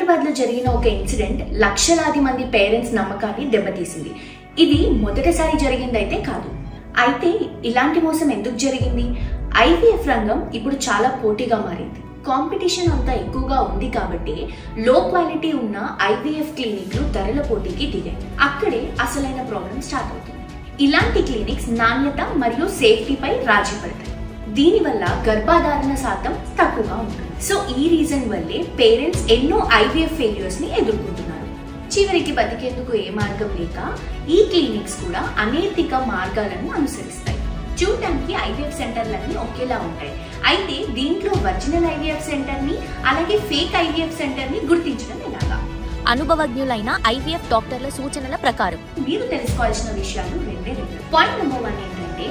హైదరాబాద్ లో జరిగిన ఒక ఇన్సిడెంట్ లక్షలాది మంది పేరెంట్స్ నమ్మకాన్ని దెబ్బతీసింది. ఇది మొదటిసారి జరిగిందైతే కాదు. అయితే ఇలాంటి మోసం ఎందుకు జరిగింది? ఐవీఎఫ్ రంగం ఇప్పుడు చాలా పోటీగా మారింది. కాంపిటీషన్ అంతా ఎక్కువగా ఉంది కాబట్టి లో క్వాలిటీ ఉన్న ఐవీఎఫ్ క్లినిక్లు ధరల పోటీకి దిగాయి. అక్కడే అసలైన ప్రాబ్లం స్టార్ట్ అవుతుంది. ఇలాంటి క్లినిక్స్ నాణ్యత మరియు సేఫ్టీపై రాజీ పడతాయి. దీనివల్ల గర్భధారణ శాతం తక్కువగా ఉంటుంది. సో ఈ రీజన్ వల్లే పేరెంట్స్ ఎన్నో ఐవీఎఫ్ ఫెయిల్యూర్స్ ని ఎదుర్కొంటున్నారు. చివరికి బతికేందుకు ఏ మార్గం లేక ఈ క్లినిక్స్ కూడా అనైతిక మార్గాలను అనుసరిస్తాయి. చూడటానికి ఐవీఎఫ్ సెంటర్లన్నీ ఒకేలా ఉంటాయి. అయితే దీంట్లో ఒరిజినల్ ఐవీఎఫ్ సెంటర్ ని అలాగే ఫేక్ ఐవీఎఫ్ సెంటర్ ని గుర్తించడం ఎలాగా? అనుభవజ్ఞులైన ఐవీఎఫ్ డాక్టర్ల సూచనల ప్రకారం మీరు తెలుసుకోవాల్సిన విషయాలు రెండే. పాయింట్ నెంబర్ 1 ఏంటంటే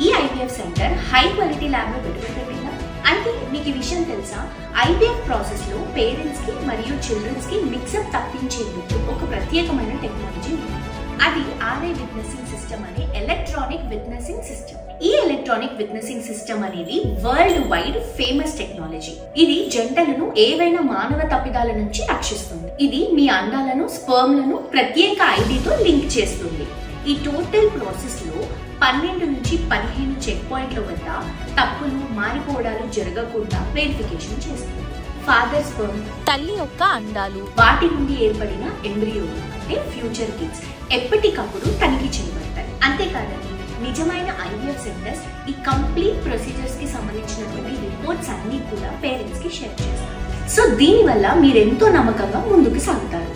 ఈ IVF centre high quality lab లో పెట్టుబడినా. అంటే మీకు ఈ విషయం తెలుసా? ఐవీఎఫ్ ప్రాసెస్ లో పేరెంట్స్ కి మరియు చిల్డ్రన్స్ కి మిక్సప్ తప్పించేందుకు ఒక ప్రత్యేకమైన టెక్నాలజీ ఉంది. అది ఆర్ఐ విట్నెసింగ్ సిస్టమ్ అనే ఎలక్ట్రానిక్ విట్నెసింగ్ సిస్టమ్. ఈ ఎలక్ట్రానిక్ విట్నెసింగ్ సిస్టమ్ అనేది వరల్డ్ వైడ్ ఫేమస్ టెక్నాలజీ. ఇది జంటలను ఏవైనా మానవ తప్పిదాల నుంచి రక్షిస్తుంది. ఇది మీ అండాలను స్పర్మ్లను ప్రత్యేక ఐడితో లింక్ చేస్తుంది. ఈ టోటల్ ప్రాసెస్ లో 12 నుంచి 15 చెక్ పాయింట్ల వద్ద తప్పులు మారిపోవడాలు జరగకుండా వెరిఫికేషన్ చేస్తుంది. ఫాదర్ స్పర్మ్, తల్లి యొక్క అండాలు, వాటి నుండి ఏర్పడిన ఎంబ్రియోలు అంటే ఫ్యూచర్ కిడ్స్ ఎప్పటికప్పుడు తనిఖీ చేయబడతాయి. అంతేకాదండి, నిజమైన ఐవీఎఫ్ సెంటర్స్ ఈ కంప్లీట్ ప్రొసీజర్స్ కి సంబంధించినటువంటి రిపోర్ట్స్ అన్ని కూడా పేరెంట్స్ కి షేర్ చేస్తారు. సో దీనివల్ల మీరెంతో నమ్మకంగా ముందుకు సాగుతారు.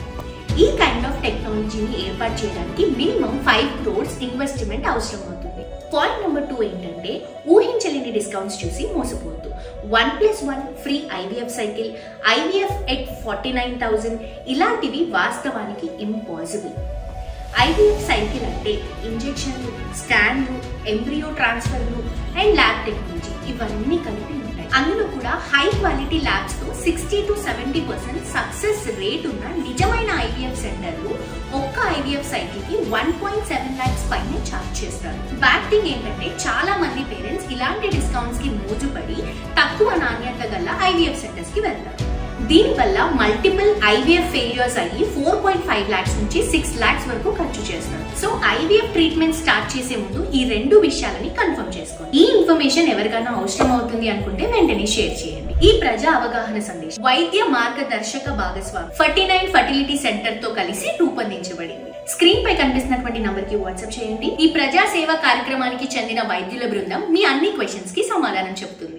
ఈ కైండ్ ఆఫ్ టెక్నాలజీని ఏర్పాటు చేయడానికి మినిమం 5 crores ఇన్వెస్ట్మెంట్ అవసరం అవుతుంది. పాయింట్ నెంబర్ 2 ఏంటంటే ఊహించలేని డిస్కౌంట్స్ చూసి మోసపోవద్దు. 1+1 free IVF cycle, IVF at 49,000 ఇలాంటివి వాస్తవానికి ఇంపాసిబుల్. ఐవీఎఫ్ సైకిల్ అంటే ఇంజెక్షన్లు, స్కాన్లు, ఎంబ్రియో ట్రాన్స్ఫర్లు అండ్ ల్యాబ్ టెక్నాలజీ ఇవన్నీ కలిపి ఉంటాయి. అందులో కూడా హై క్వాలిటీ ల్యాబ్స్ తో 60 to 70% సక్సెస్ రేట్ ఉన్న నిజమైన ఐవీఎఫ్ సెంటర్లు ఒక్క ఐవీఎఫ్ సైకిల్ కి 1.7 lakhs పైనే ఛార్జ్ చేస్తారు. బ్యాడ్ థింగ్ ఏంటంటే చాలా మంది పేరెంట్స్ ఇలాంటి డిస్కౌంట్స్ కి మోజుపడి తక్కువ నాణ్యత గల ఐవీఎఫ్ సెంటర్స్ కి వెళ్తారు. దీనివల్ల మల్టిపుల్ ఐవీఎఫ్ ఫెయిల్యూర్స్ అయ్యి 4.5 lakhs నుంచి 6 lakhs వరకు ఖర్చు చేస్తారు. సో ఐవీఎఫ్ ట్రీట్మెంట్ స్టార్ట్ చేసే ముందు ఈ 2 విషయాలని కన్ఫర్మ్ చేసుకోండి. ఈ ఇన్ఫర్మేషన్ ఎవరికైనా అవసరం అవుతుంది అనుకుంటే వెంటనే షేర్ చేయండి. ఈ ప్రజా అవగాహన సందేశం వైద్య మార్గదర్శక భాగస్వామి 49 ఫర్టిలిటీ సెంటర్ తో కలిసి రూపొందించబడింది. స్క్రీన్ పై కనిపిస్తున్నటువంటి నంబర్ కి వాట్సాప్ చేయండి. ఈ ప్రజా సేవ కార్యక్రమానికి చెందిన వైద్యుల బృందం మీ అన్ని క్వశ్చన్స్ కి సమాధానం చెప్తుంది.